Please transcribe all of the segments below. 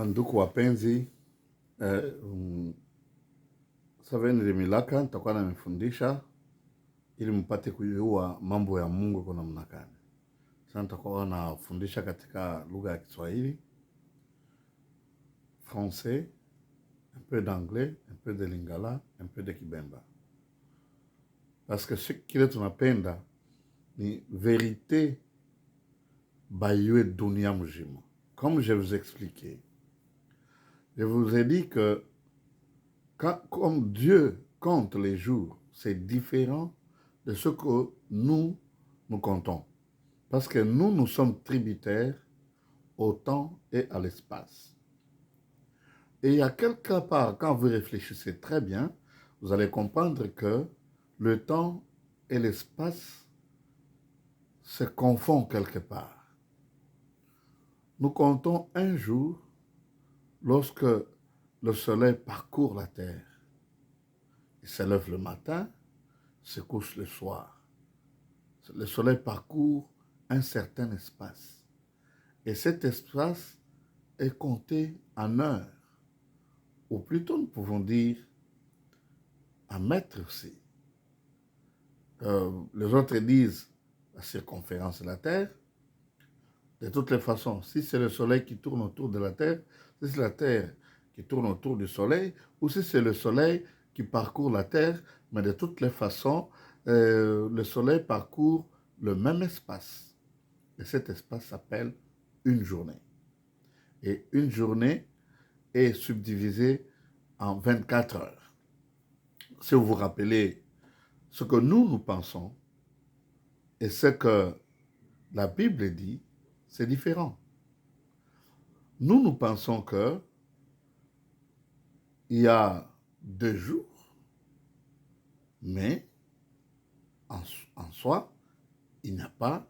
Ndugu wapenzi, Saveni Lemilaka nitakuwa namefundisha ili mpate kujua mambo ya Mungu kwa namna gani. Sasa nitakuwa nafundisha katika lugha ya Kiswahili, français, un peu d'anglais, un peu de lingala, un peu de kibemba. Parce que kile tunapenda ni vérité bayue dunia mzima. Comme je vous ai expliqué, je vous ai dit que comme Dieu compte les jours, c'est différent de ce que nous comptons. Parce que nous sommes tributaires au temps et à l'espace. Et il y a quelque part, quand vous réfléchissez très bien, vous allez comprendre que le temps et l'espace se confondent quelque part. Nous comptons un jour lorsque le soleil parcourt la terre. Il se lève le matin, se couche le soir. Le soleil parcourt un certain espace. Et cet espace est compté en heures. Ou plutôt, nous pouvons dire en mètres aussi. Les autres disent la circonférence de la Terre. De toutes les façons, si c'est le soleil qui tourne autour de la Terre, si c'est la Terre qui tourne autour du soleil, ou si c'est le soleil qui parcourt la Terre, mais de toutes les façons, le soleil parcourt le même espace. Et cet espace s'appelle une journée. Et une journée est subdivisée en 24 heures. Si vous vous rappelez ce que nous pensons et ce que la Bible dit, c'est différent. Nous pensons que il y a 2 jours, mais en soi, il n'y a pas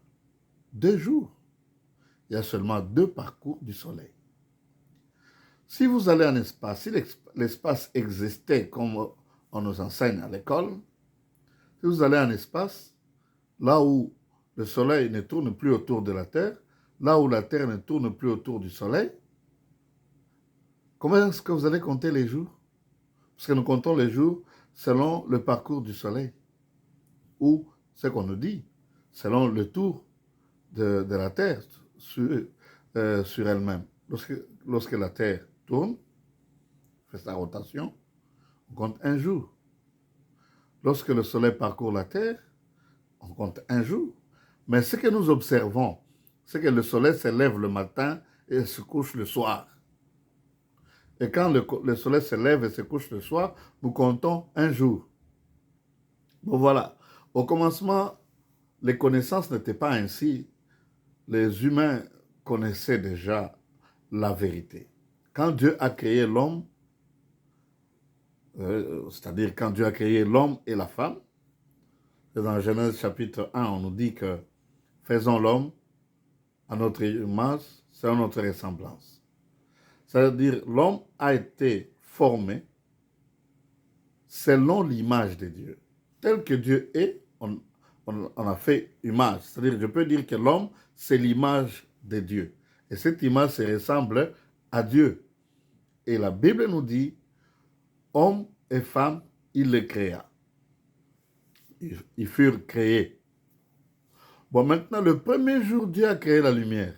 2 jours. Il y a seulement 2 parcours du soleil. Si vous allez en espace, si l'espace existait comme on nous enseigne à l'école, si vous allez en espace, là où le soleil ne tourne plus autour de la Terre, là où la Terre ne tourne plus autour du soleil, comment est-ce que vous allez compter les jours? Parce que nous comptons les jours selon le parcours du soleil, ou ce qu'on nous dit, selon le tour de la Terre sur elle-même. Lorsque la Terre tourne, fait sa rotation, on compte un jour. Lorsque le soleil parcourt la Terre, on compte un jour. Mais ce que nous observons, c'est que le soleil se lève le matin et se couche le soir. Et quand le soleil se lève et se couche le soir, nous comptons un jour. Bon voilà, au commencement, les connaissances n'étaient pas ainsi. Les humains connaissaient déjà la vérité. Quand Dieu a créé l'homme, c'est-à-dire quand Dieu a créé l'homme et la femme, dans Genèse chapitre 1, on nous dit que faisons l'homme à notre image, selon notre ressemblance. C'est-à-dire l'homme a été formé selon l'image de Dieu. Tel que Dieu est, on a fait image. C'est-à-dire, je peux dire que l'homme, c'est l'image de Dieu. Et cette image se ressemble à Dieu. Et la Bible nous dit, hommes et femmes, il les créa. Ils furent créés. Bon, maintenant, le premier jour, Dieu a créé la lumière.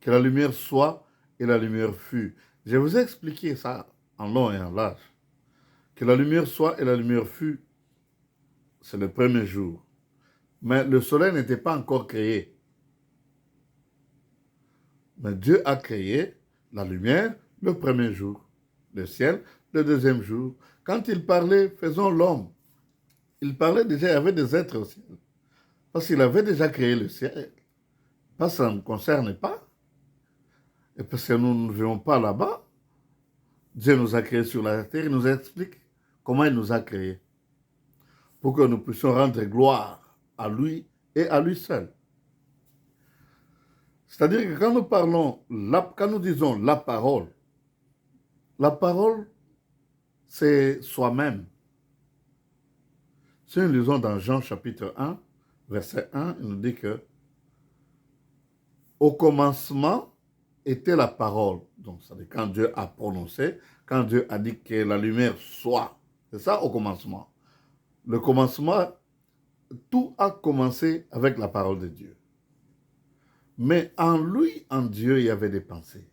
Que la lumière soit et la lumière fut. Je vous ai expliqué ça en long et en large. Que la lumière soit et la lumière fut, c'est le premier jour. Mais le soleil n'était pas encore créé. Mais Dieu a créé la lumière le premier jour, le ciel le deuxième jour. Quand il parlait, faisons l'homme, il parlait déjà, il y avait des êtres au ciel. Parce qu'il avait déjà créé le ciel. Parce que ça ne nous concerne pas. Et parce que nous ne vivons pas là-bas. Dieu nous a créés sur la terre, il nous explique comment il nous a créés. Pour que nous puissions rendre gloire à lui et à lui seul. C'est-à-dire que quand nous parlons, quand nous disons la parole, c'est soi-même. Si nous lisons dans Jean chapitre 1, verset 1, il nous dit que au commencement était la parole. Donc, ça veut dire quand Dieu a prononcé, quand Dieu a dit que la lumière soit. C'est ça au commencement. Le commencement, tout a commencé avec la parole de Dieu. Mais en lui, en Dieu, il y avait des pensées.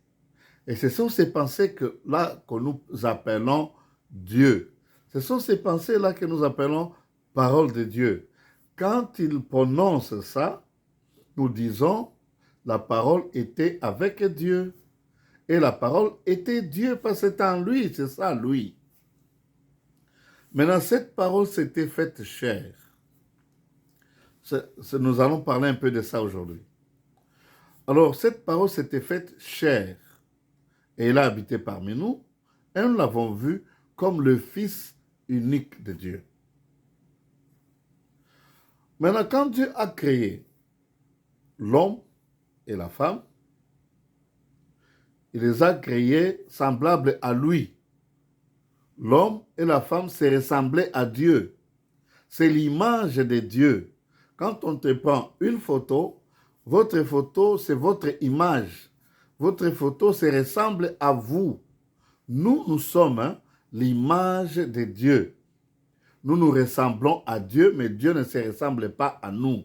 Et ce sont ces pensées que nous appelons Dieu. Ce sont ces pensées-là que nous appelons parole de Dieu. Quand il prononce ça, nous disons la parole était avec Dieu. Et la parole était Dieu parce que c'est en lui, c'est ça, lui. Maintenant, cette parole s'était faite chair. Nous allons parler un peu de ça aujourd'hui. Alors, cette parole s'était faite chair. Et elle a habité parmi nous. Et nous l'avons vu comme le Fils unique de Dieu. Maintenant, quand Dieu a créé l'homme et la femme, il les a créés semblables à lui. L'homme et la femme se ressemblaient à Dieu. C'est l'image de Dieu. Quand on te prend une photo, votre photo, c'est votre image. Votre photo se ressemble à vous. Nous sommes l'image de Dieu. Nous nous ressemblons à Dieu, mais Dieu ne se ressemble pas à nous.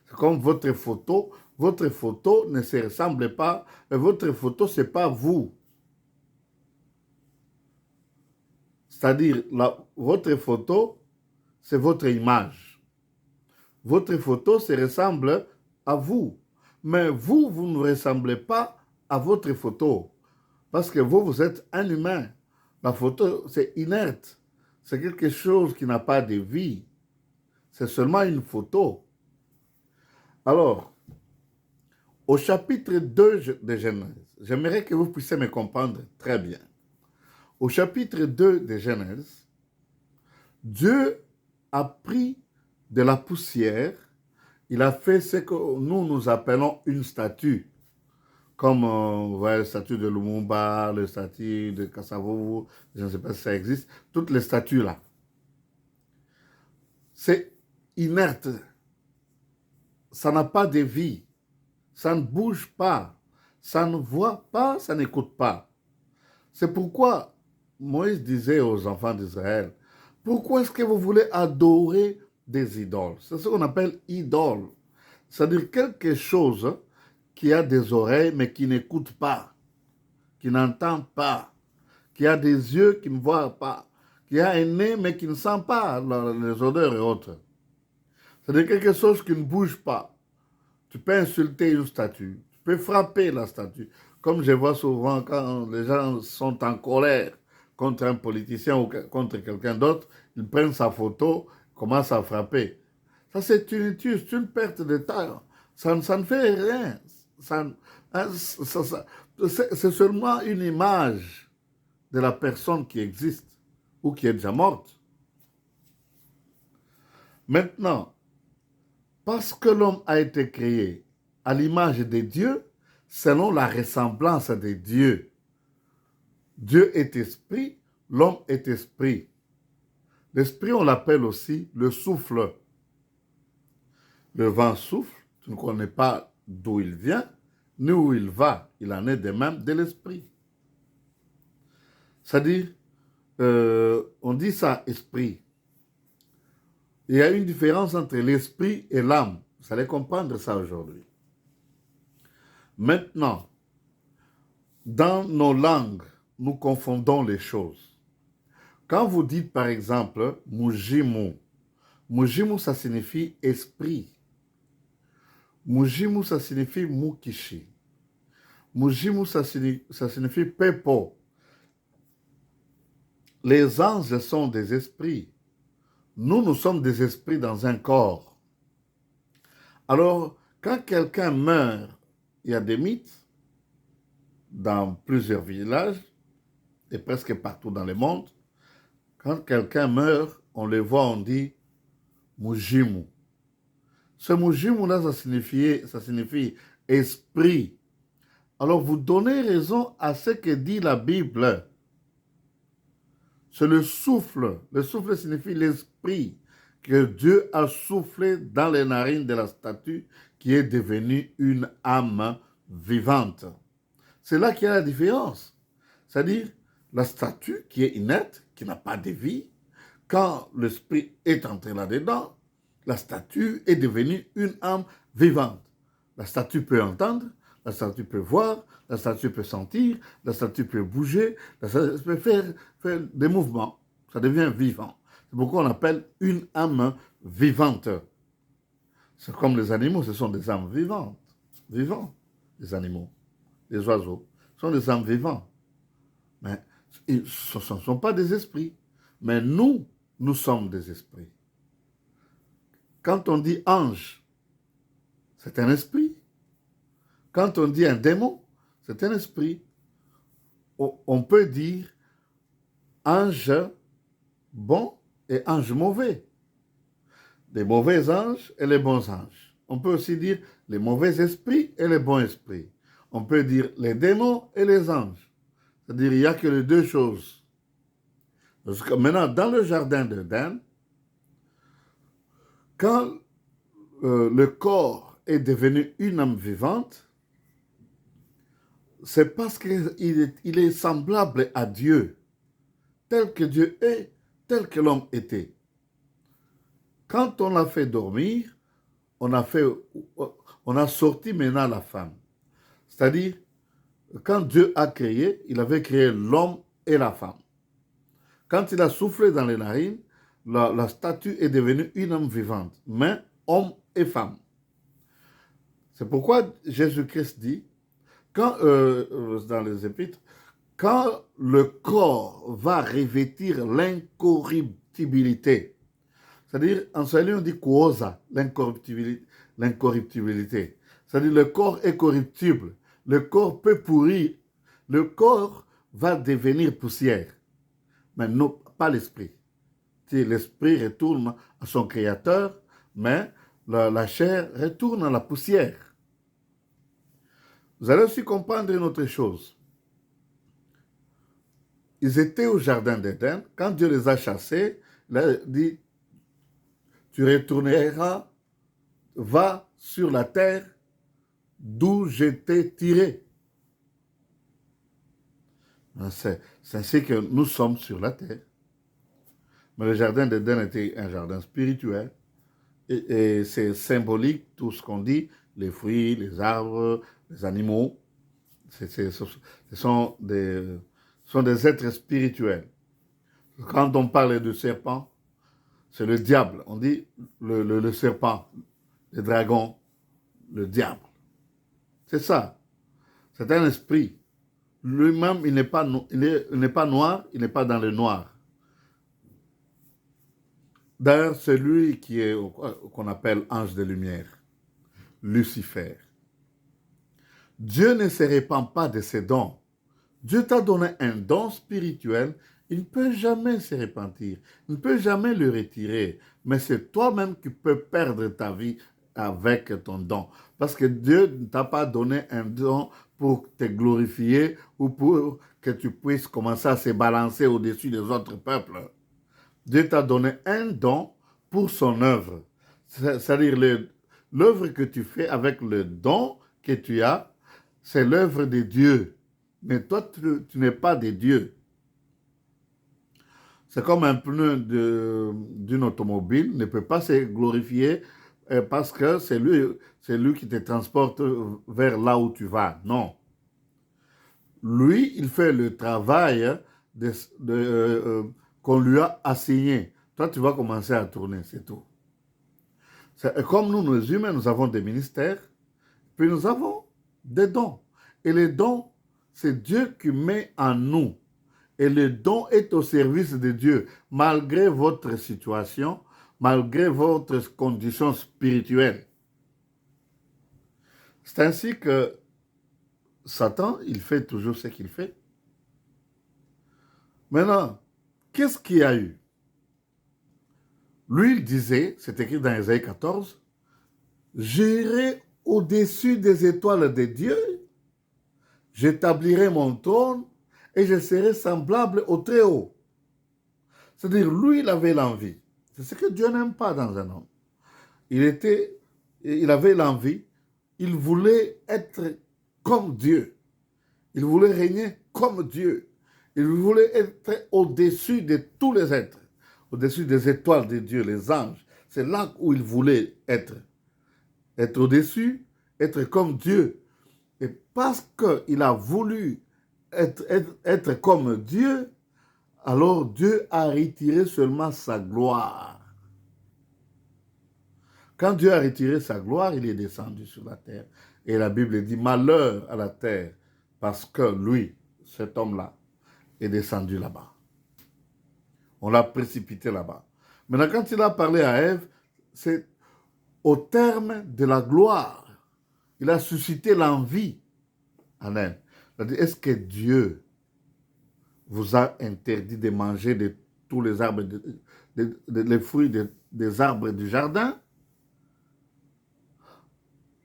C'est comme votre photo ne se ressemble pas, mais votre photo, ce n'est pas vous. C'est-à-dire, votre photo, c'est votre image. Votre photo se ressemble à vous. Mais vous ne ressemblez pas à votre photo. Parce que vous êtes un humain. La photo, c'est inerte. C'est quelque chose qui n'a pas de vie. C'est seulement une photo. Alors, au chapitre 2 de Genèse, j'aimerais que vous puissiez me comprendre très bien. Au chapitre 2 de Genèse, Dieu a pris de la poussière, il a fait ce que nous appelons une statue. Comme vous voyez le statut de Lumumba, le statut de Kassavovu, je ne sais pas si ça existe, toutes les statues là. C'est inerte. Ça n'a pas de vie. Ça ne bouge pas. Ça ne voit pas, ça n'écoute pas. C'est pourquoi Moïse disait aux enfants d'Israël, pourquoi est-ce que vous voulez adorer des idoles? C'est ce qu'on appelle idole. C'est-à-dire quelque chose qui a des oreilles mais qui n'écoute pas, qui n'entend pas, qui a des yeux qui ne voient pas, qui a un nez mais qui ne sent pas les odeurs et autres. C'est-à-dire quelque chose qui ne bouge pas. Tu peux insulter une statue, tu peux frapper la statue. Comme je vois souvent quand les gens sont en colère contre un politicien ou contre quelqu'un d'autre, ils prennent sa photo, commencent à frapper. Ça, c'est une perte de temps. Ça ne fait rien. C'est seulement une image de la personne qui existe ou qui est déjà morte. Maintenant, parce que l'homme a été créé à l'image de Dieu, selon la ressemblance de Dieu. Dieu est esprit, l'homme est esprit. L'esprit, on l'appelle aussi le souffle. Le vent souffle, tu ne connais pas d'où il vient, ni où il va. Il en est de même de l'esprit. C'est-à-dire, on dit ça, esprit. Il y a une différence entre l'esprit et l'âme. Vous allez comprendre ça aujourd'hui. Maintenant, dans nos langues, nous confondons les choses. Quand vous dites par exemple Mujimu, Mujimu ça signifie esprit. Mujimu ça signifie Mukishi. Mujimu ça signifie Pepo. Les anges sont des esprits. Nous sommes des esprits dans un corps. Alors, quand quelqu'un meurt, il y a des mythes dans plusieurs villages et presque partout dans le monde. Quand quelqu'un meurt, on le voit, on dit Mujimu. Ce Mujimu-là, ça signifie esprit. Alors, vous donnez raison à ce que dit la Bible. C'est le souffle. Le souffle signifie l'esprit que Dieu a soufflé dans les narines de la statue qui est devenue une âme vivante. C'est là qu'il y a la différence. C'est-à-dire, la statue qui est inerte, qui n'a pas de vie, quand l'esprit est entré là-dedans, la statue est devenue une âme vivante. La statue peut entendre, la statue peut voir, la statue peut sentir, la statue peut bouger, la statue peut faire des mouvements. Ça devient vivant. C'est pourquoi on appelle une âme vivante. C'est comme les animaux, ce sont des âmes vivantes. Vivants, les animaux, les oiseaux. Ce sont des âmes vivantes. Mais ce ne sont pas des esprits. Mais nous sommes des esprits. Quand on dit ange, c'est un esprit. Quand on dit un démon, c'est un esprit. On peut dire ange bon et ange mauvais. Les mauvais anges et les bons anges. On peut aussi dire les mauvais esprits et les bons esprits. On peut dire les démons et les anges. C'est-à-dire il n'y a que les deux choses. Parce que maintenant, dans le jardin d'Éden, quand le corps est devenu une âme vivante, c'est parce qu'il est semblable à Dieu, tel que Dieu est, tel que l'homme était. Quand on l'a fait dormir, on a sorti maintenant la femme. C'est-à-dire, quand Dieu a créé, il avait créé l'homme et la femme. Quand il a soufflé dans les narines, la statue est devenue une âme vivante, mais homme et femme. C'est pourquoi Jésus-Christ dit, dans les Épîtres, quand le corps va revêtir l'incorruptibilité, c'est-à-dire, en swahili, on dit kuoza, l'incorruptibilité. C'est-à-dire, le corps est corruptible. Le corps peut pourrir. Le corps va devenir poussière. Mais non, pas l'esprit. L'esprit retourne à son créateur, mais la chair retourne à la poussière. Vous allez aussi comprendre une autre chose. Ils étaient au jardin d'Éden. Quand Dieu les a chassés, il a dit, tu retourneras, va sur la terre d'où je t'ai tiré. C'est ainsi que nous sommes sur la terre. Mais le jardin d'Éden était un jardin spirituel. Et c'est symbolique, tout ce qu'on dit, les fruits, les arbres, les animaux. Ce sont des êtres spirituels. Quand on parle de serpent, c'est le diable. On dit le serpent, le dragon, le diable. C'est ça. C'est un esprit. Lui-même, il n'est pas noir, il n'est pas dans le noir. D'ailleurs, c'est lui qu'on appelle ange de lumière, Lucifer. Dieu ne se répand pas de ses dons. Dieu t'a donné un don spirituel, il ne peut jamais se repentir, il ne peut jamais le retirer. Mais c'est toi-même qui peux perdre ta vie avec ton don. Parce que Dieu ne t'a pas donné un don pour te glorifier ou pour que tu puisses commencer à se balancer au-dessus des autres peuples. Dieu t'a donné un don pour son œuvre. C'est-à-dire l'œuvre que tu fais avec le don que tu as, c'est l'œuvre de Dieu. Mais toi, tu n'es pas de Dieu. C'est comme un pneu d'une automobile ne peut pas se glorifier parce que c'est lui qui te transporte vers là où tu vas. Non. Lui, il fait le travail qu'on lui a assigné. Toi, tu vas commencer à tourner, c'est tout. Comme nous, les humains, nous avons des ministères, puis nous avons des dons. Et les dons, c'est Dieu qui met en nous. Et le don est au service de Dieu, malgré votre situation, malgré votre condition spirituelle. C'est ainsi que Satan, il fait toujours ce qu'il fait. Maintenant, qu'est-ce qu'il y a eu? Lui, il disait, c'est écrit dans Ésaïe 14, « J'irai au-dessus des étoiles de Dieu, j'établirai mon trône et je serai semblable au Très-Haut. » C'est-à-dire, lui, il avait l'envie. C'est ce que Dieu n'aime pas dans un homme. Il avait l'envie, il voulait être comme Dieu. Il voulait régner comme Dieu. Il voulait être au-dessus de tous les êtres, au-dessus des étoiles de Dieu, les anges. C'est là où il voulait être. Être au-dessus, être comme Dieu. Et parce qu'il a voulu être comme Dieu, alors Dieu a retiré seulement sa gloire. Quand Dieu a retiré sa gloire, il est descendu sur la terre. Et la Bible dit, malheur à la terre, parce que lui, cet homme-là, est descendu là-bas. On l'a précipité là-bas. Maintenant, quand il a parlé à Ève, c'est au terme de la gloire. Il a suscité l'envie en elle. Est-ce que Dieu vous a interdit de manger de tous les arbres, les fruits des arbres du jardin?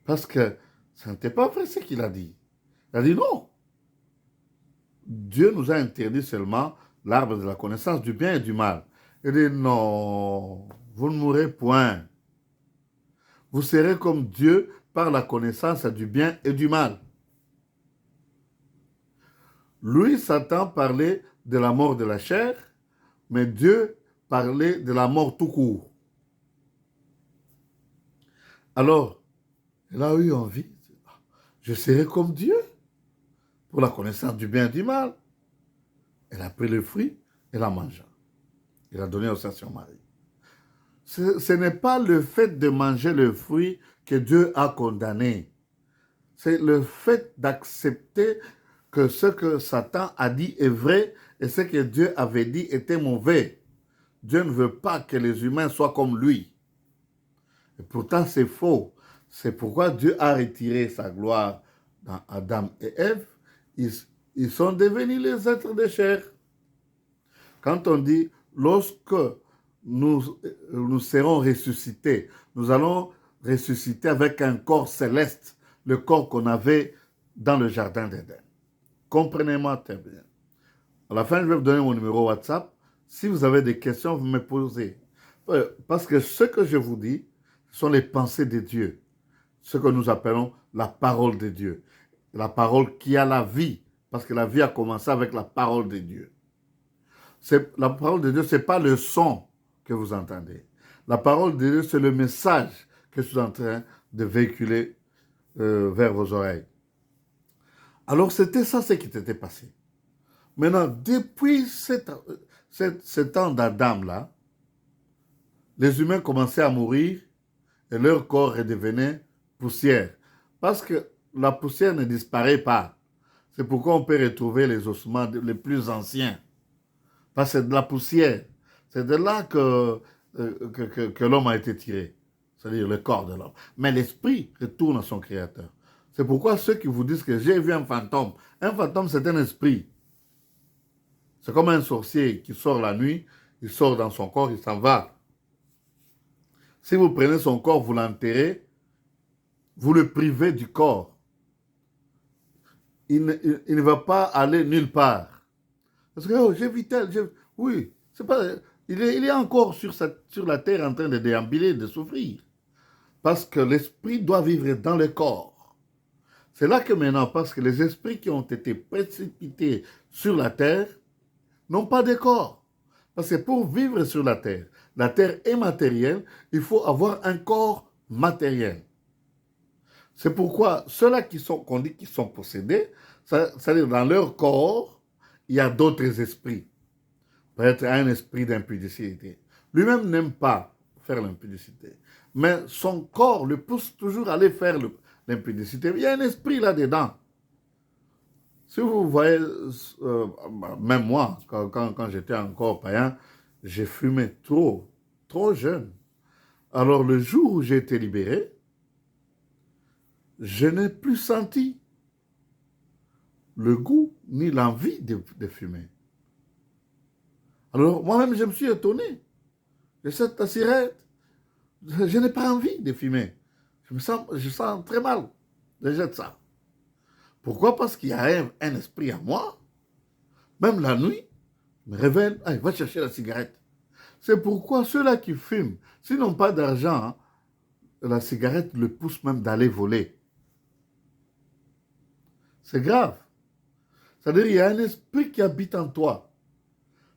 Parce que ce n'était pas vrai ce qu'il a dit. Il a dit non. Dieu nous a interdit seulement l'arbre de la connaissance du bien et du mal. Il dit non, vous ne mourrez point. Vous serez comme Dieu par la connaissance du bien et du mal. Lui, Satan, parlait de la mort de la chair, mais Dieu parlait de la mort tout court. Alors, il a eu envie. Je serai comme Dieu pour la connaissance du bien et du mal. Elle a pris le fruit et l'a mangé. Il a donné aussi à son mari. Ce n'est pas le fait de manger le fruit que Dieu a condamné. C'est le fait d'accepter que ce que Satan a dit est vrai et ce que Dieu avait dit était mauvais. Dieu ne veut pas que les humains soient comme lui. Et pourtant, c'est faux. C'est pourquoi Dieu a retiré sa gloire dans Adam et Ève. Ils sont devenus les êtres de chair. Quand on dit, lorsque nous serons ressuscités, nous allons ressusciter avec un corps céleste, le corps qu'on avait dans le jardin d'Éden. Comprenez-moi très bien. À la fin, je vais vous donner mon numéro WhatsApp. Si vous avez des questions, vous me posez. Parce que ce que je vous dis sont les pensées de Dieu. Ce que nous appelons la parole de Dieu. La parole qui a la vie. Parce que la vie a commencé avec la parole de Dieu. La parole de Dieu, ce n'est pas le son que vous entendez. La parole de Dieu, c'est le message que je suis en train de véhiculer vers vos oreilles. Alors, c'était ça ce qui t'était passé. Maintenant, depuis cet temps d'Adam-là, les humains commençaient à mourir et leur corps redevenait poussière. Parce que la poussière ne disparaît pas. C'est pourquoi on peut retrouver les ossements les plus anciens. Parce que c'est de la poussière. C'est de là que l'homme a été tiré. C'est-à-dire le corps de l'homme. Mais l'esprit retourne à son créateur. C'est pourquoi ceux qui vous disent que j'ai vu un fantôme, c'est un esprit. C'est comme un sorcier qui sort la nuit, il sort dans son corps, il s'en va. Si vous prenez son corps, vous l'enterrez, vous le privez du corps. Il ne va pas aller nulle part. Parce que, oh, j'ai vu tel, oui, c'est pas, il est encore sur la terre en train de déambuler, de souffrir. Parce que l'esprit doit vivre dans le corps. C'est là que maintenant, parce que les esprits qui ont été précipités sur la terre n'ont pas de corps. Parce que pour vivre sur la terre est matérielle, il faut avoir un corps matériel. C'est pourquoi ceux-là qu'on dit qu'ils sont possédés, c'est-à-dire dans leur corps, il y a d'autres esprits. Peut-être un esprit d'impudicité. Lui-même n'aime pas faire l'impudicité. Mais son corps le pousse toujours à aller faire l'impudicité. Il y a un esprit là-dedans. Si vous voyez, même moi, quand j'étais encore païen, j'ai fumé trop jeune. Alors le jour où j'ai été libéré, je n'ai plus senti le goût ni l'envie de fumer. Alors moi-même, je me suis étonné de cette cigarette. Je n'ai pas envie de fumer. Je sens très mal. Je jette ça. Pourquoi? Parce qu'il y a un esprit à moi. Même la nuit, me réveille, il va chercher la cigarette. C'est pourquoi ceux-là qui fument, s'ils n'ont pas d'argent, hein, la cigarette le pousse même d'aller voler. C'est grave. C'est-à-dire qu'il y a un esprit qui habite en toi.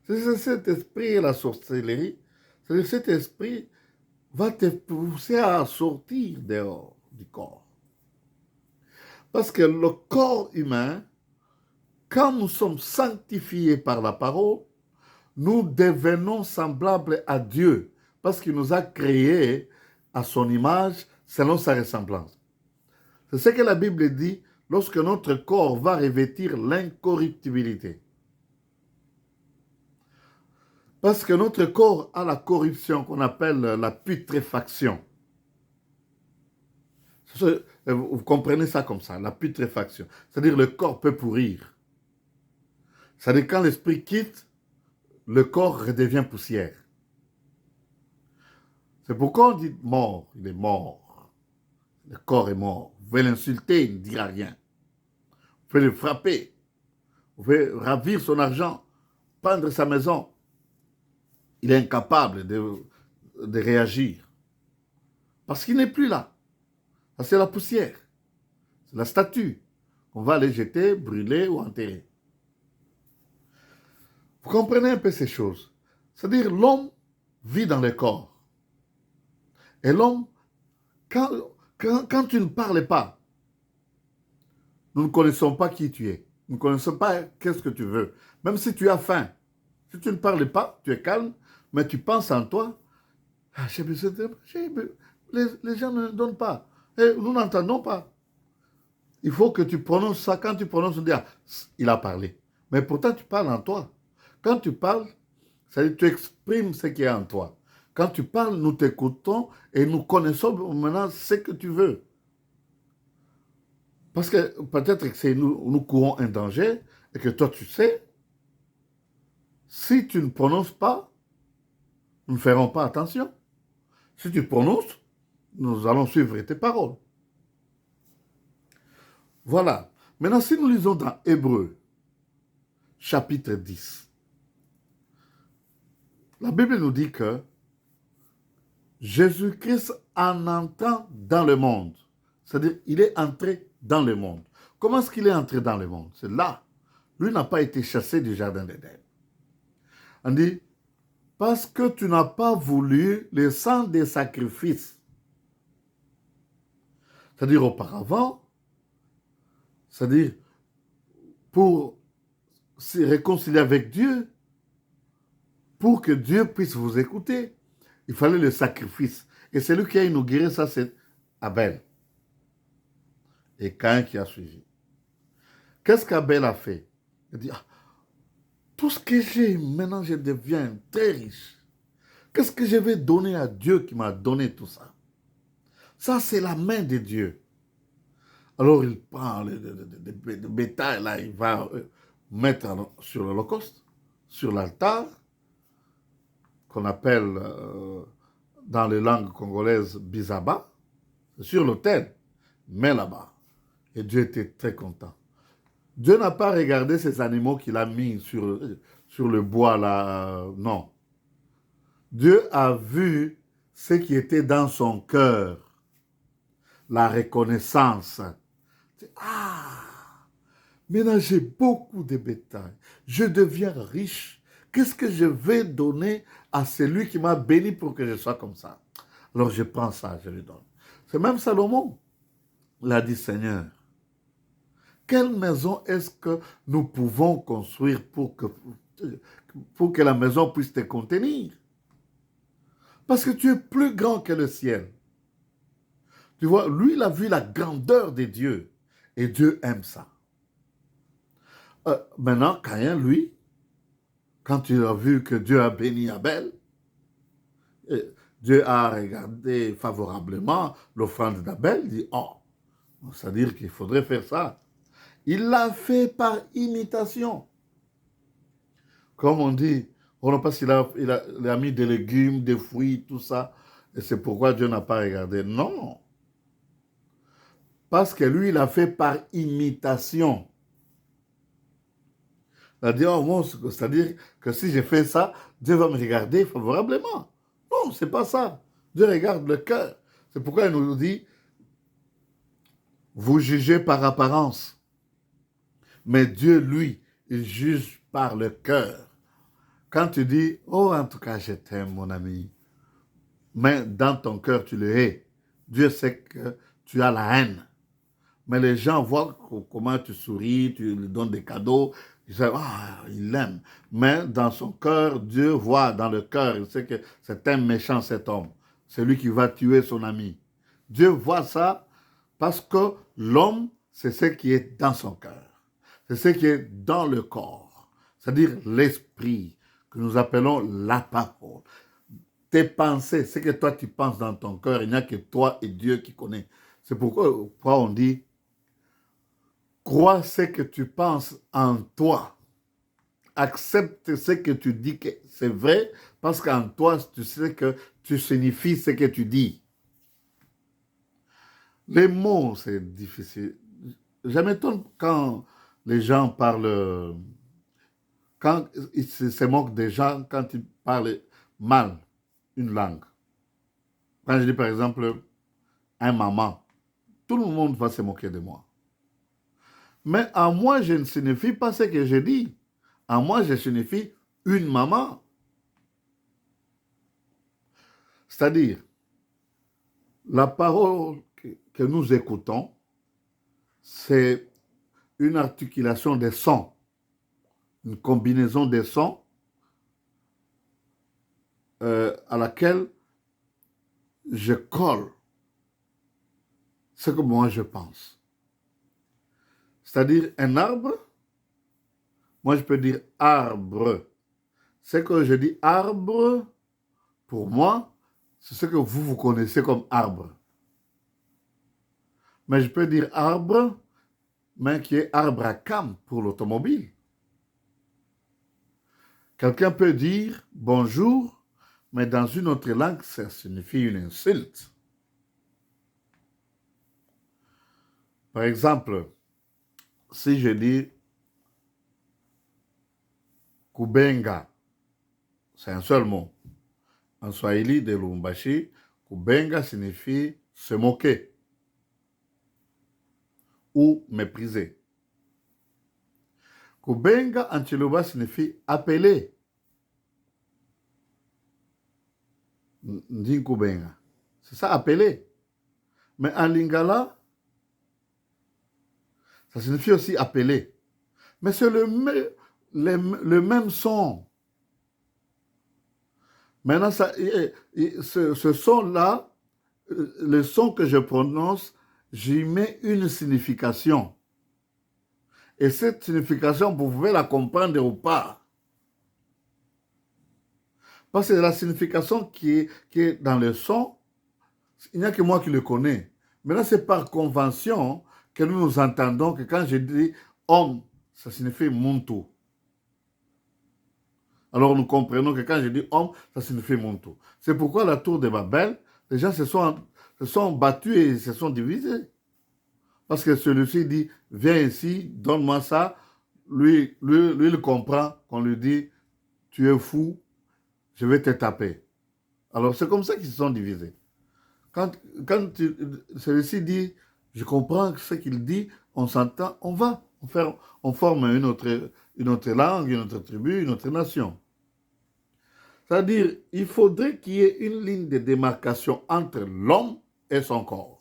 C'est cet esprit et la sorcellerie. C'est-à-dire que cet esprit va te pousser à sortir dehors du corps. Parce que le corps humain, quand nous sommes sanctifiés par la parole, nous devenons semblables à Dieu parce qu'il nous a créés à son image selon sa ressemblance. C'est ce que la Bible dit lorsque notre corps va revêtir l'incorruptibilité. Parce que notre corps a la corruption qu'on appelle la putréfaction. Vous comprenez ça comme ça, la putréfaction. C'est-à-dire le corps peut pourrir. C'est-à-dire quand l'esprit quitte, le corps redevient poussière. C'est pourquoi on dit mort, il est mort. Le corps est mort. Vous pouvez l'insulter, il ne dira rien. Vous pouvez le frapper. Vous pouvez ravir son argent, prendre sa maison. Il est incapable de réagir. Parce qu'il n'est plus là. Ça, c'est la poussière. C'est la statue qu'on va aller jeter, brûler ou enterrer. Vous comprenez un peu ces choses. C'est-à-dire l'homme vit dans le corps. Et l'homme, quand tu ne parles pas, nous ne connaissons pas qui tu es. Nous ne connaissons pas qu'est-ce que tu veux. Même si tu as faim, si tu ne parles pas, tu es calme, mais tu penses en toi. Ah, j'ai besoin de... Les gens ne donnent pas. Et nous n'entendons pas. Il faut que tu prononces ça. Quand tu prononces, on dit, ah, il a parlé. Mais pourtant, tu parles en toi. Quand tu parles, ça veut dire que tu exprimes ce qui est en toi. Quand tu parles, nous t'écoutons et nous connaissons maintenant ce que tu veux. Parce que peut-être que nous courons un danger et que toi tu sais, si tu ne prononces pas, nous ne ferons pas attention. Si tu prononces, nous allons suivre tes paroles. Voilà. Maintenant, si nous lisons dans Hébreux, chapitre 10, la Bible nous dit que Jésus-Christ, en entrant dans le monde, c'est-à-dire il est entré dans le monde. Comment est-ce qu'il est entré dans le monde? C'est là. Lui n'a pas été chassé du jardin d'Éden. On dit, parce que tu n'as pas voulu le sang des sacrifices. C'est-à-dire auparavant, c'est-à-dire pour se réconcilier avec Dieu, pour que Dieu puisse vous écouter, il fallait le sacrifice. Et celui qui a inauguré ça, c'est Abel. Et Caïn qui a suivi. Qu'est-ce qu'Abel a fait? Il dit, ah, tout ce que j'ai, maintenant je deviens très riche. Qu'est-ce que je vais donner à Dieu qui m'a donné tout ça? Ça, c'est la main de Dieu. Alors il prend le bétail, là, il va mettre sur l'Holocauste, sur l'altar, qu'on appelle dans les langues congolaises Bizaba, sur l'autel, mais là-bas. Et Dieu était très content. Dieu n'a pas regardé ces animaux qu'il a mis sur le bois là, non. Dieu a vu ce qui était dans son cœur, la reconnaissance. Ah, maintenant j'ai beaucoup de bétail, je deviens riche. Qu'est-ce que je vais donner à celui qui m'a béni pour que je sois comme ça? Alors je prends ça, je lui donne. C'est même Salomon l'a dit, Seigneur, quelle maison est-ce que nous pouvons construire pour que la maison puisse te contenir? Parce que tu es plus grand que le ciel. Tu vois, lui, il a vu la grandeur de Dieu. Et Dieu aime ça. Maintenant, Caïn, lui, quand il a vu que Dieu a béni Abel, Dieu a regardé favorablement l'offrande d'Abel, il dit, oh, c'est-à-dire qu'il faudrait faire ça. Il l'a fait par imitation. Comme on dit, on parce qu'il a mis des légumes, des fruits, tout ça, et c'est pourquoi Dieu n'a pas regardé. Non. Parce que lui, il a fait par imitation. C'est-à-dire que si je fais ça, Dieu va me regarder favorablement. Non, c'est pas ça. Dieu regarde le cœur. C'est pourquoi il nous dit, vous jugez par apparence. Mais Dieu, lui, il juge par le cœur. Quand tu dis, oh, en tout cas, je t'aime, mon ami, mais dans ton cœur, tu le hais. Dieu sait que tu as la haine. Mais les gens voient comment tu souris, tu lui donnes des cadeaux. Ils disent, ah, il l'aime. Mais dans son cœur, Dieu voit dans le cœur, il sait que c'est un méchant, cet homme. C'est lui qui va tuer son ami. Dieu voit ça parce que l'homme, c'est ce qui est dans son cœur. C'est ce qui est dans le corps. C'est-à-dire l'esprit, que nous appelons la parole. Tes pensées, ce que toi tu penses dans ton cœur, il n'y a que toi et Dieu qui connaît. C'est pourquoi on dit, crois ce que tu penses en toi. Accepte ce que tu dis que c'est vrai, parce qu'en toi, tu sais que tu signifies ce que tu dis. Les mots, c'est difficile. Je m'étonne quand les gens parlent, quand ils se moquent des gens quand ils parlent mal une langue. Quand je dis par exemple un maman, tout le monde va se moquer de moi. Mais à moi, je ne signifie pas ce que je dis. À moi, je signifie une maman. C'est-à-dire, la parole que nous écoutons, c'est une articulation des sons, une combinaison des sons à laquelle je colle ce que moi je pense. C'est-à-dire un arbre, moi je peux dire arbre. Ce que je dis arbre, pour moi, c'est ce que vous connaissez comme arbre. Mais je peux dire arbre, mais qui est arbre à cam pour l'automobile. Quelqu'un peut dire bonjour, mais dans une autre langue, ça signifie une insulte. Par exemple, si je dis Kubenga, c'est un seul mot. En Swahili de Lubumbashi, Kubenga signifie se moquer ou mépriser. Kubenga en Chiluba signifie appeler. Ndi Kubenga. C'est ça, appeler. Mais en Lingala, ça signifie aussi appeler. Mais c'est le même son. Maintenant, ce son-là, le son que je prononce, j'y mets une signification. Et cette signification, vous pouvez la comprendre ou pas. Parce que la signification qui est dans le son, il n'y a que moi qui le connais. Maintenant, c'est par convention que nous entendons que quand je dis homme, ça signifie muntu. Alors nous comprenons que quand je dis homme, ça signifie muntu. C'est pourquoi la tour de Babel, les gens se sont battus et se sont divisés. Parce que celui-ci dit, viens ici, donne-moi ça. Lui, il comprend qu'on lui dit, tu es fou, je vais te taper. Alors c'est comme ça qu'ils se sont divisés. Quand celui-ci dit, je comprends ce qu'il dit, on s'entend, on forme une autre langue, une autre tribu, une autre nation. C'est-à-dire, il faudrait qu'il y ait une ligne de démarcation entre l'homme et son corps.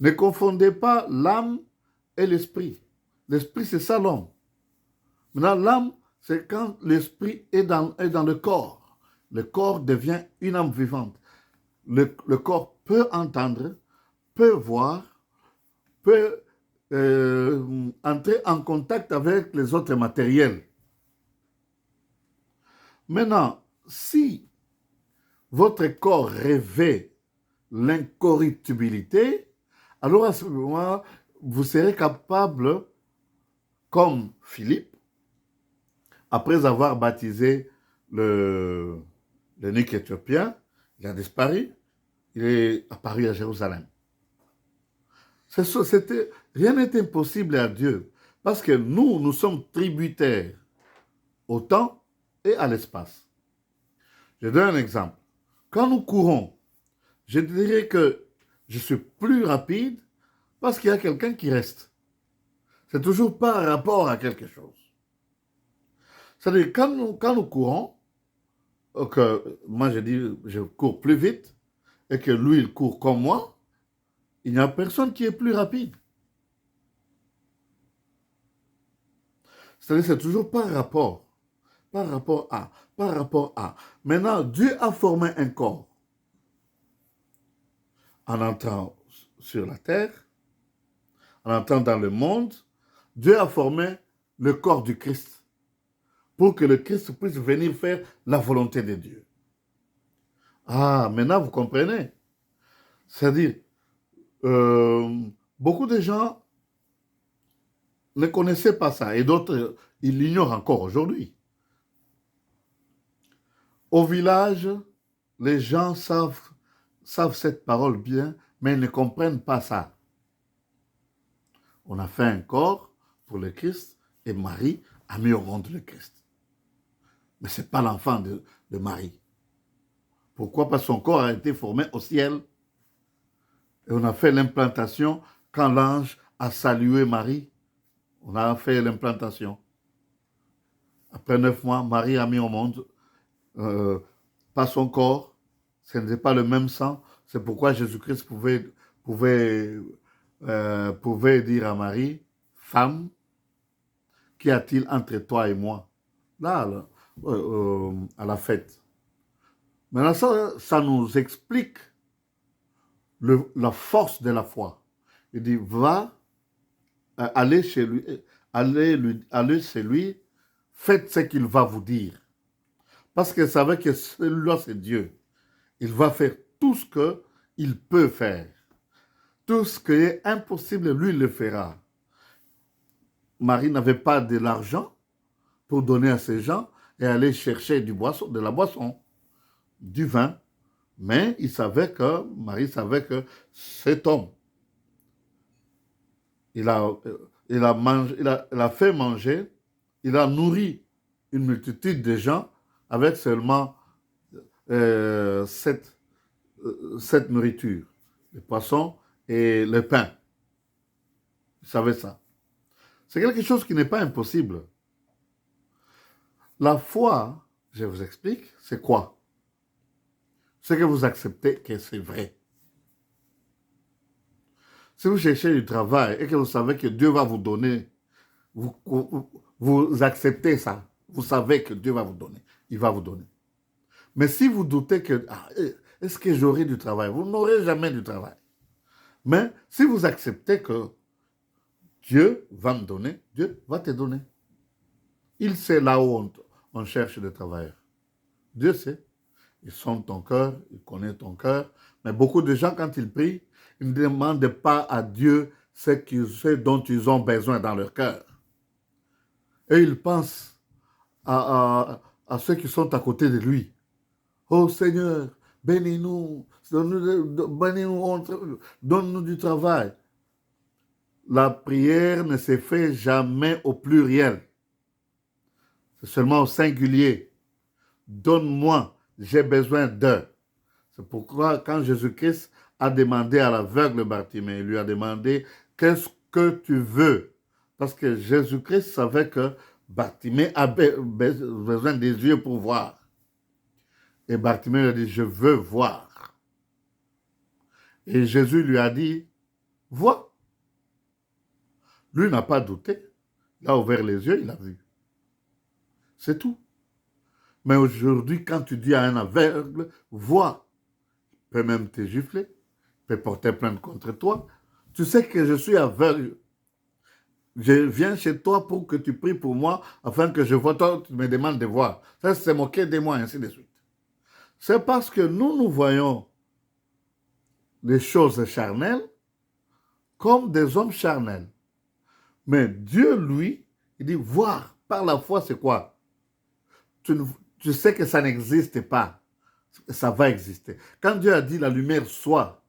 Ne confondez pas l'âme et l'esprit. L'esprit, c'est ça l'homme. Maintenant, l'âme, c'est quand l'esprit est dans le corps. Le corps devient une âme vivante. Le corps peut entendre, peut voir, peut entrer en contact avec les autres matériels. Maintenant, si votre corps revêt l'incorruptibilité, alors à ce moment, vous serez capable, comme Philippe, après avoir baptisé l'eunuque éthiopien, il a disparu, il est apparu à Jérusalem. Rien n'est impossible à Dieu, parce que nous sommes tributaires au temps et à l'espace. Je donne un exemple. Quand nous courons, je dirais que je suis plus rapide parce qu'il y a quelqu'un qui reste. C'est toujours par rapport à quelque chose. C'est-à-dire, quand nous courons, que moi je dis, je cours plus vite, et que lui, il court comme moi, il n'y a personne qui est plus rapide. C'est-à-dire, c'est toujours par rapport. Par rapport à. Par rapport à. Maintenant, Dieu a formé un corps en entrant sur la terre, en entrant dans le monde. Dieu a formé le corps du Christ pour que le Christ puisse venir faire la volonté de Dieu. Ah, maintenant vous comprenez. C'est-à-dire, beaucoup de gens ne connaissaient pas ça et d'autres, ils l'ignorent encore aujourd'hui. Au village, les gens savent cette parole bien, mais ils ne comprennent pas ça. On a fait un corps pour le Christ et Marie a mis au monde le Christ. Mais ce n'est pas l'enfant de Marie. Pourquoi? Parce que son corps a été formé au ciel. Et on a fait l'implantation quand l'ange a salué Marie. On a fait l'implantation. Après 9 mois, Marie a mis au monde pas son corps. Ce n'était pas le même sang. C'est pourquoi Jésus-Christ pouvait dire à Marie, femme, qu'y a-t-il entre toi et moi? Là, à la fête. Maintenant, ça nous explique la force de la foi. Il dit, va, allez chez lui, allez chez lui, faites ce qu'il va vous dire. Parce qu'il savait que celui-là, c'est Dieu. Il va faire tout ce qu'il peut faire. Tout ce qui est impossible, lui, il le fera. Marie n'avait pas de l'argent pour donner à ces gens et aller chercher de la boisson, du vin. Mais Marie savait que cet homme, il a fait manger, il a nourri une multitude de gens avec seulement cette nourriture, le poisson et le pain. Il savait ça. C'est quelque chose qui n'est pas impossible. La foi, je vous explique, c'est quoi? C'est que vous acceptez que c'est vrai. Si vous cherchez du travail et que vous savez que Dieu va vous donner, vous acceptez ça. Vous savez que Dieu va vous donner. Il va vous donner. Mais si vous doutez que, est-ce que j'aurai du travail? Vous n'aurez jamais du travail. Mais si vous acceptez que Dieu va me donner, Dieu va te donner. Il sait là où on cherche des travailleurs. Dieu sait. Il sonde ton cœur, il connaît ton cœur. Mais beaucoup de gens, quand ils prient, ils ne demandent pas à Dieu ce dont ils ont besoin dans leur cœur. Et ils pensent à ceux qui sont à côté de lui. Oh Seigneur, bénis-nous, donne-nous du travail. La prière ne se fait jamais au pluriel. C'est seulement au singulier. Donne-moi, j'ai besoin d'eux. C'est pourquoi quand Jésus-Christ a demandé à l'aveugle Bartimée, il lui a demandé, qu'est-ce que tu veux? Parce que Jésus-Christ savait que Bartimée avait besoin des yeux pour voir. Et Bartimée lui a dit, je veux voir. Et Jésus lui a dit, vois. Lui n'a pas douté. Il a ouvert les yeux, il a vu. C'est tout. Mais aujourd'hui, quand tu dis à un aveugle, vois, il peut même te gifler, il peut porter plainte contre toi. Tu sais que je suis aveugle. Je viens chez toi pour que tu pries pour moi, afin que je vois. Toi, tu me demandes de voir. Ça, c'est moquer de moi, ainsi de suite. C'est parce que nous voyons les choses charnelles comme des hommes charnels. Mais Dieu, lui, il dit, voir par la foi, c'est quoi? Tu sais que ça n'existe pas. Ça va exister. Quand Dieu a dit la lumière soit,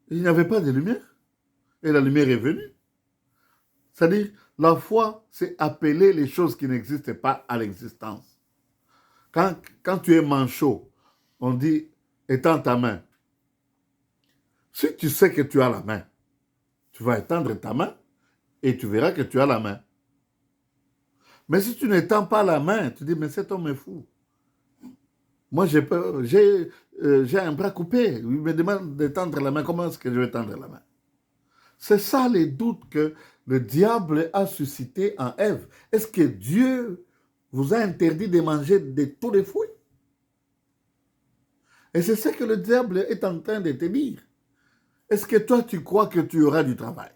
il n'y avait pas de lumière. Et la lumière est venue. C'est-à-dire, la foi, c'est appeler les choses qui n'existent pas à l'existence. Quand tu es manchot, on dit, étends ta main. Si tu sais que tu as la main, tu vas étendre ta main et tu verras que tu as la main. Mais si tu n'étends pas la main, tu dis, mais cet homme est fou. Moi, j'ai un bras coupé. Il me demande de tendre la main. Comment est-ce que je vais tendre la main? C'est ça les doutes que le diable a suscité en Ève. Est-ce que Dieu vous a interdit de manger de tous les fruits? Et c'est ce que le diable est en train de te dire. Est-ce que toi, tu crois que tu auras du travail?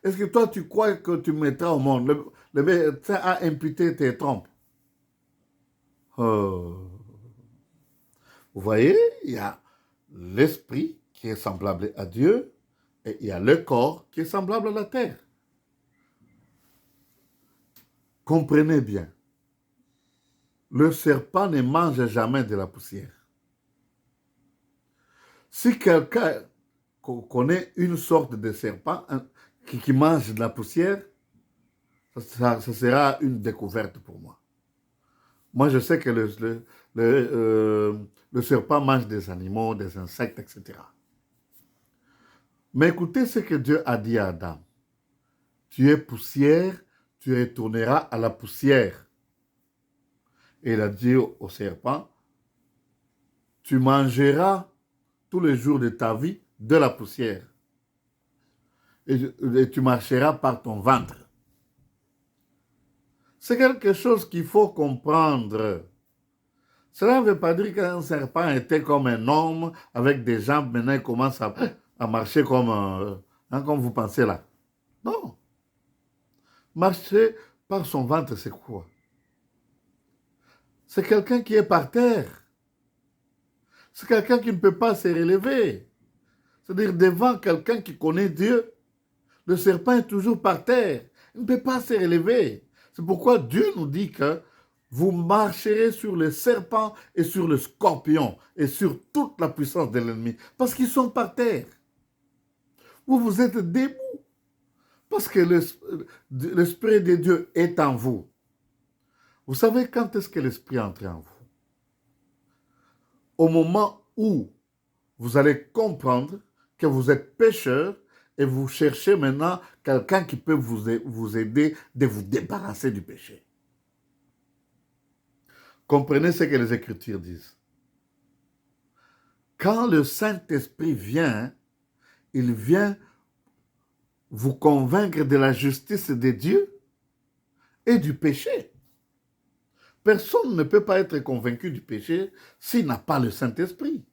Est-ce que toi, tu crois que tu mettras au monde? Le médecin a imputé tes trompes. Oh. Vous voyez, il y a l'esprit qui est semblable à Dieu et il y a le corps qui est semblable à la terre. Comprenez bien, le serpent ne mange jamais de la poussière. Si quelqu'un connaît une sorte de serpent qui mange de la poussière, ça sera une découverte pour moi. Moi, je sais que le serpent mange des animaux, des insectes, etc. Mais écoutez ce que Dieu a dit à Adam. Tu es poussière, tu retourneras à la poussière. Et il a dit au serpent, tu mangeras tous les jours de ta vie de la poussière. Et tu marcheras par ton ventre. C'est quelque chose qu'il faut comprendre. Cela ne veut pas dire qu'un serpent était comme un homme avec des jambes, maintenant il commence à marcher comme vous pensez là. Non. Marcher par son ventre, c'est quoi? C'est quelqu'un qui est par terre. C'est quelqu'un qui ne peut pas se relever. C'est-à-dire devant quelqu'un qui connaît Dieu, le serpent est toujours par terre. Il ne peut pas se relever. C'est pourquoi Dieu nous dit que vous marcherez sur le serpent et sur le scorpion et sur toute la puissance de l'ennemi. Parce qu'ils sont par terre. Vous êtes debout. Parce que l'Esprit de Dieu est en vous. Vous savez quand est-ce que l'Esprit entre en vous? Au moment où vous allez comprendre que vous êtes pécheur et vous cherchez maintenant quelqu'un qui peut vous aider de vous débarrasser du péché. Comprenez ce que les Écritures disent. Quand le Saint-Esprit vient, il vient vous convaincre de la justice de Dieu et du péché. Personne ne peut pas être convaincu du péché s'il n'a pas le Saint-Esprit.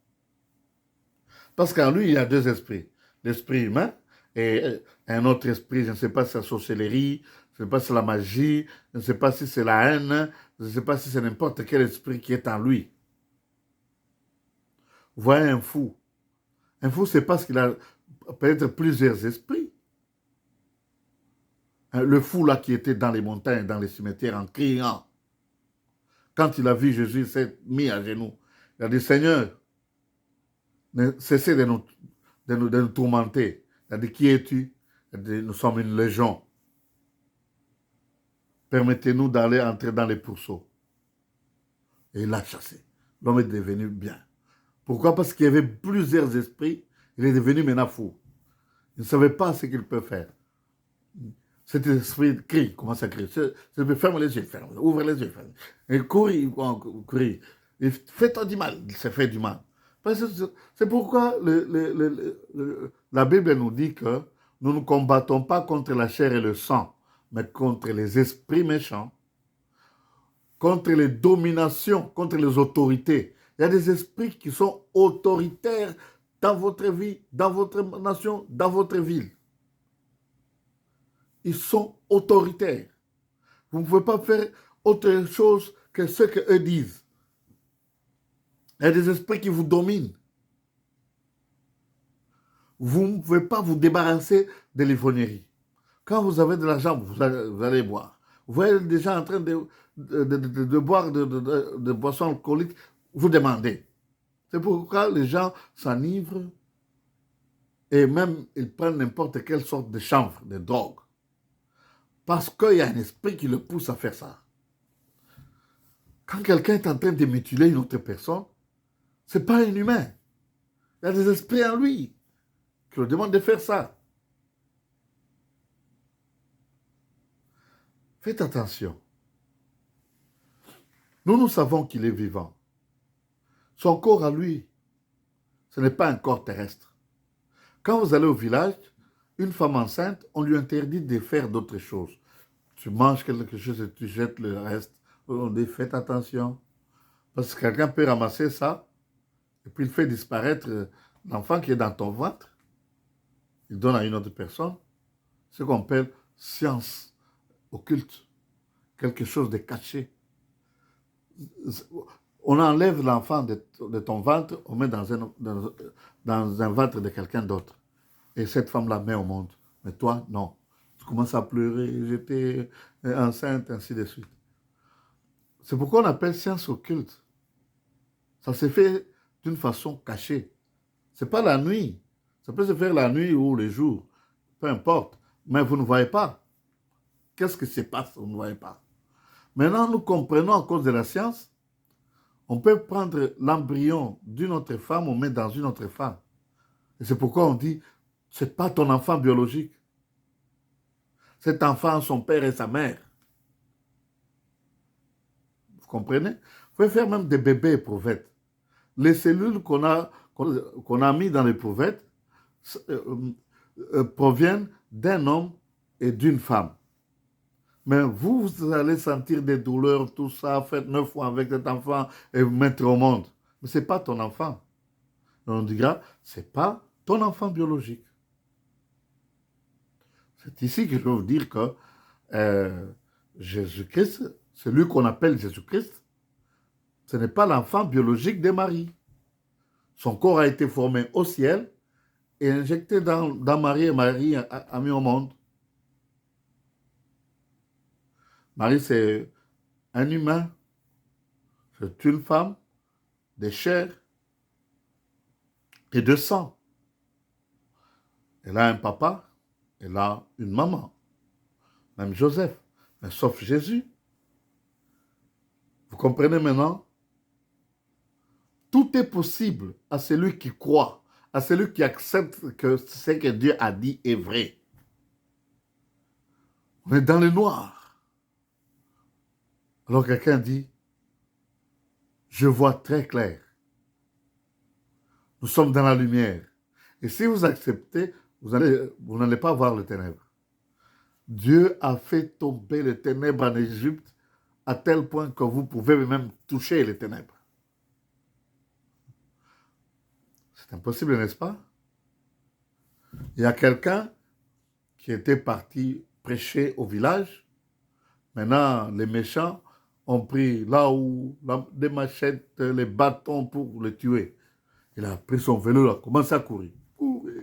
Parce qu'en lui, il y a deux esprits. L'esprit humain et un autre esprit, je ne sais pas si c'est la sorcellerie, je ne sais pas si c'est la magie, je ne sais pas si c'est la haine, je ne sais pas si c'est n'importe quel esprit qui est en lui. Vous voyez un fou. Un fou, c'est parce qu'il a peut-être plusieurs esprits. Le fou là qui était dans les montagnes, dans les cimetières en criant. Quand il a vu Jésus, il s'est mis à genoux. Il a dit, Seigneur, cessez de nous tourmenter. Il a dit, qui es-tu? Il a dit, nous sommes une légion. Permettez-nous d'aller entrer dans les pourceaux. Et il l'a chassé. L'homme est devenu bien. Pourquoi? Parce qu'il y avait plusieurs esprits. Il est devenu maintenant fou. Il ne savait pas ce qu'il peut faire. Cet esprit crie, commence à crier. Ferme les yeux, ouvre les yeux. Et courir. Fais-toi du mal. Il s'est fait du mal. C'est pourquoi la Bible nous dit que nous ne combattons pas contre la chair et le sang, mais contre les esprits méchants, contre les dominations, contre les autorités. Il y a des esprits qui sont autoritaires dans votre vie, dans votre nation, dans votre ville. Ils sont autoritaires. Vous ne pouvez pas faire autre chose que ce qu'eux disent. Il y a des esprits qui vous dominent. Vous ne pouvez pas vous débarrasser de l'ivrognerie. Quand vous avez de l'argent, vous allez boire. Vous voyez des gens en train de boire de boissons alcooliques, vous demandez. C'est pourquoi les gens s'enivrent et même ils prennent n'importe quelle sorte de chanvre, de drogue. Parce qu'il y a un esprit qui le pousse à faire ça. Quand quelqu'un est en train de mutiler une autre personne, ce n'est pas un humain. Il y a des esprits en lui qui le demandent de faire ça. Faites attention. Nous savons qu'il est vivant. Son corps à lui, ce n'est pas un corps terrestre. Quand vous allez au village, une femme enceinte, on lui interdit de faire d'autres choses. Tu manges quelque chose et tu jettes le reste. On dit, faites attention. Parce que quelqu'un peut ramasser ça et puis il fait disparaître l'enfant qui est dans ton ventre. Il donne à une autre personne. Ce qu'on appelle science occulte. Quelque chose de caché. On enlève l'enfant de ton ventre, on met dans un ventre de quelqu'un d'autre. Et cette femme-là met au monde. Mais toi, non. Tu commences à pleurer, j'étais enceinte, ainsi de suite. C'est pourquoi on appelle science occulte. Ça se fait d'une façon cachée. Ce n'est pas la nuit. Ça peut se faire la nuit ou le jour. Peu importe. Mais vous ne voyez pas. Qu'est-ce qui se passe? Vous ne voyez pas. Maintenant, nous comprenons à cause de la science, on peut prendre l'embryon d'une autre femme, on met dans une autre femme. Et c'est pourquoi on dit, ce n'est pas ton enfant biologique. Cet enfant, son père et sa mère. Vous comprenez? Vous pouvez faire même des bébés éprouvettes. Les cellules qu'on a mis dans l'éprouvette proviennent d'un homme et d'une femme. Mais vous allez sentir des douleurs, tout ça, faites 9 fois avec cet enfant et vous mettre au monde. Mais ce n'est pas ton enfant. Et on dira, ce n'est pas ton enfant biologique. C'est ici que je veux vous dire que Jésus-Christ, celui qu'on appelle Jésus-Christ, ce n'est pas l'enfant biologique de Marie. Son corps a été formé au ciel et injecté dans Marie et Marie a mis au monde. Marie, c'est un humain, c'est une femme de chair et de sang. Elle a un papa, elle a une maman, même Joseph, mais sauf Jésus. Vous comprenez maintenant? Tout est possible à celui qui croit, à celui qui accepte que ce que Dieu a dit est vrai. On est dans le noir. Alors quelqu'un dit, je vois très clair. Nous sommes dans la lumière. Et si vous acceptez, vous n'allez pas voir les ténèbres. Dieu a fait tomber les ténèbres en Égypte à tel point que vous pouvez même toucher les ténèbres. C'est impossible, n'est-ce pas? Il y a quelqu'un qui était parti prêcher au village. Maintenant, les méchants ont pris là où des machettes, les bâtons pour le tuer. Il a pris son vélo, il a commencé à courir. Courir.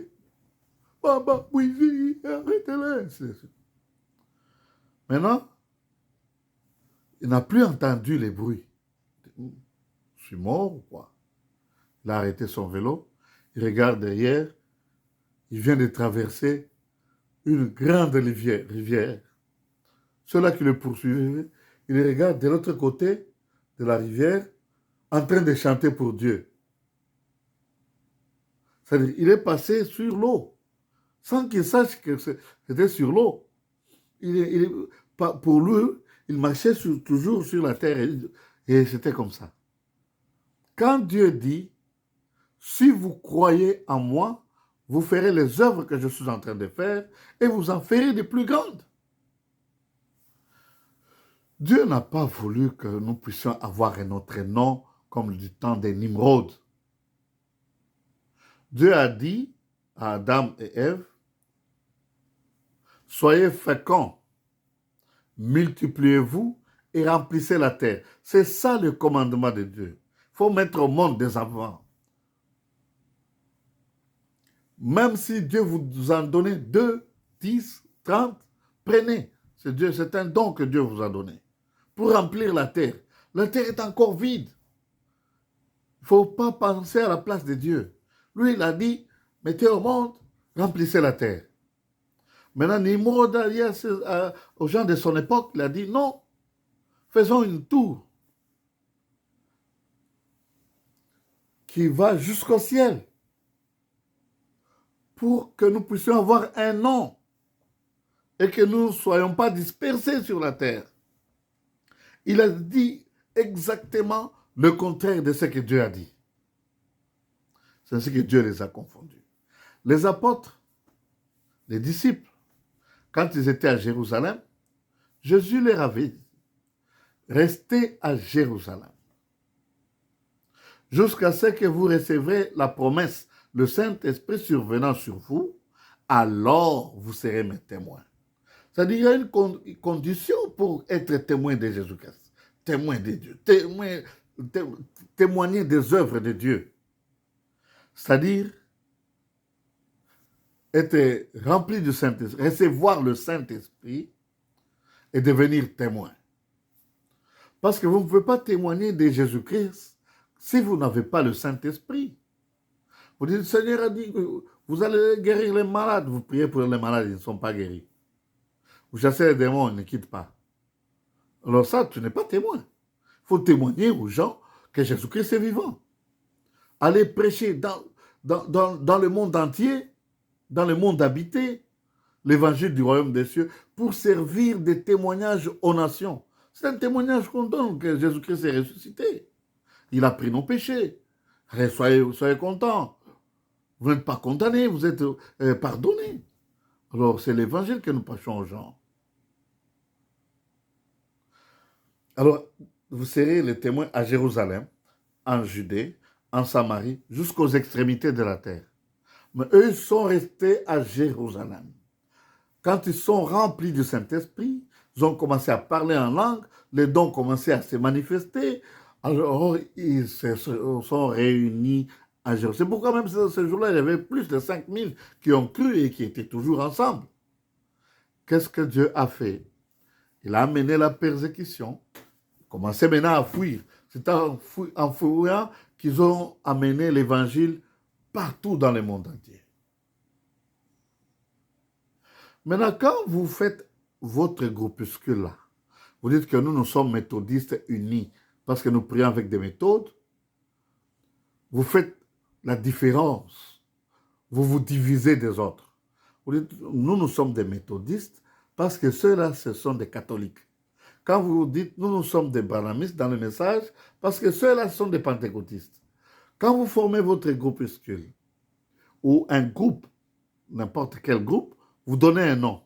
Baba, oui, arrêtez-les. Maintenant, il n'a plus entendu les bruits. Je suis mort ou quoi? Il a arrêté son vélo. Il regarde derrière. Il vient de traverser une grande rivière. Ceux-là qui le poursuivaient, il les regarde de l'autre côté de la rivière en train de chanter pour Dieu. C'est-à-dire, il est passé sur l'eau sans qu'il sache que c'était sur l'eau. Pour lui, il marchait toujours sur la terre et c'était comme ça. Quand Dieu dit, si vous croyez en moi, vous ferez les œuvres que je suis en train de faire et vous en ferez de plus grandes. Dieu n'a pas voulu que nous puissions avoir un autre nom comme du temps des Nimrod. Dieu a dit à Adam et Ève, soyez féconds, multipliez-vous et remplissez la terre. C'est ça le commandement de Dieu. Il faut mettre au monde des enfants. Même si Dieu vous en donnait 2, 10, 30, prenez. C'est un don que Dieu vous a donné pour remplir la terre. La terre est encore vide. Il ne faut pas penser à la place de Dieu. Lui, il a dit, mettez au monde, remplissez la terre. Maintenant, Nimrod, aux gens de son époque, il a dit, non, faisons une tour qui va jusqu'au ciel pour que nous puissions avoir un nom. et que nous ne soyons pas dispersés sur la terre. Il a dit exactement le contraire de ce que Dieu a dit. C'est ainsi que Dieu les a confondus. Les apôtres, les disciples, quand ils étaient à Jérusalem, Jésus leur avait dit, restez à Jérusalem jusqu'à ce que vous recevrez la promesse, le Saint-Esprit survenant sur vous, alors vous serez mes témoins. C'est-à-dire qu'il y a une condition pour être témoin de Jésus-Christ, témoin de Dieu, témoigner des œuvres de Dieu. C'est-à-dire être rempli du Saint-Esprit, recevoir le Saint-Esprit et devenir témoin. Parce que vous ne pouvez pas témoigner de Jésus-Christ si vous n'avez pas le Saint-Esprit. Vous dites, le Seigneur a dit, vous allez guérir les malades. Vous priez pour les malades, ils ne sont pas guéris. Vous chassez les démons, ils ne quittent pas. Alors ça, tu n'es pas témoin. Il faut témoigner aux gens que Jésus-Christ est vivant. Allez prêcher dans le monde entier, dans le monde habité, l'évangile du royaume des cieux, pour servir de témoignage aux nations. C'est un témoignage qu'on donne que Jésus-Christ est ressuscité. Il a pris nos péchés. Allez, soyez contents. Vous n'êtes pas condamnés, vous êtes pardonnés. Alors, c'est l'évangile que nous prêchons aux gens. Alors, vous serez les témoins à Jérusalem, en Judée, en Samarie, jusqu'aux extrémités de la terre. Mais eux, ils sont restés à Jérusalem. Quand ils sont remplis du Saint-Esprit, ils ont commencé à parler en langue, les dons ont commencé à se manifester, alors ils se sont réunis à Jérusalem. C'est pourquoi même ce jour-là, il y avait plus de 5000 qui ont cru et qui étaient toujours ensemble. Qu'est-ce que Dieu a fait? Il a amené la persécution, commençait maintenant à fuir. C'est en fuyant qu'ils ont amené l'évangile partout dans le monde entier. Maintenant, quand vous faites votre groupuscule là, vous dites que nous sommes méthodistes unis parce que nous prions avec des méthodes, vous faites la différence. Vous vous divisez des autres. Vous dites, nous sommes des méthodistes parce que ceux-là, ce sont des catholiques. Quand vous dites, nous sommes des branhamistes dans le message parce que ceux-là sont des pentecôtistes. Quand vous formez votre groupuscule ou un groupe, n'importe quel groupe, vous donnez un nom.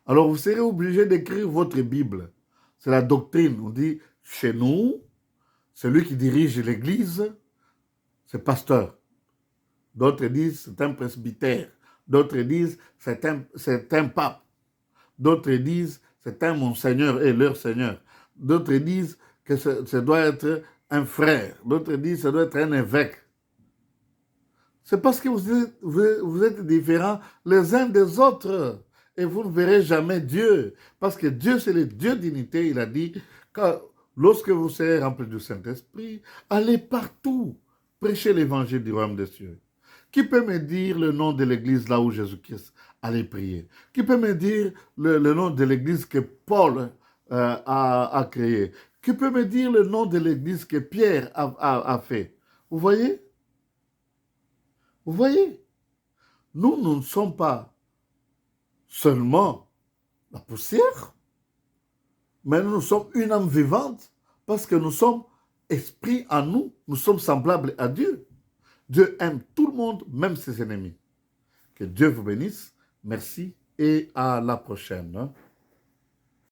Alors vous serez obligé d'écrire votre Bible. C'est la doctrine. On dit, chez nous, celui qui dirige l'église, c'est pasteur. D'autres disent, c'est un presbytère. D'autres disent, c'est un pape. D'autres disent, c'est un monseigneur et leur seigneur. D'autres disent que ça doit être un frère. D'autres disent, ça doit être un évêque. C'est parce que vous êtes différents les uns des autres. Et vous ne verrez jamais Dieu. Parce que Dieu, c'est le Dieu d'unité. Il a dit, lorsque vous serez remplis du Saint-Esprit, allez partout, prêchez l'évangile du royaume des cieux. Qui peut me dire le nom de l'église là où Jésus-Christ allait prier? Qui peut me dire le nom de l'église que Paul a créée? Qui peut me dire le nom de l'église que Pierre a fait? Vous voyez? Vous voyez? Nous ne sommes pas seulement la poussière, mais nous sommes une âme vivante parce que nous sommes esprit en nous, nous sommes semblables à Dieu. Dieu aime tout le monde, même ses ennemis. Que Dieu vous bénisse. Merci et à la prochaine.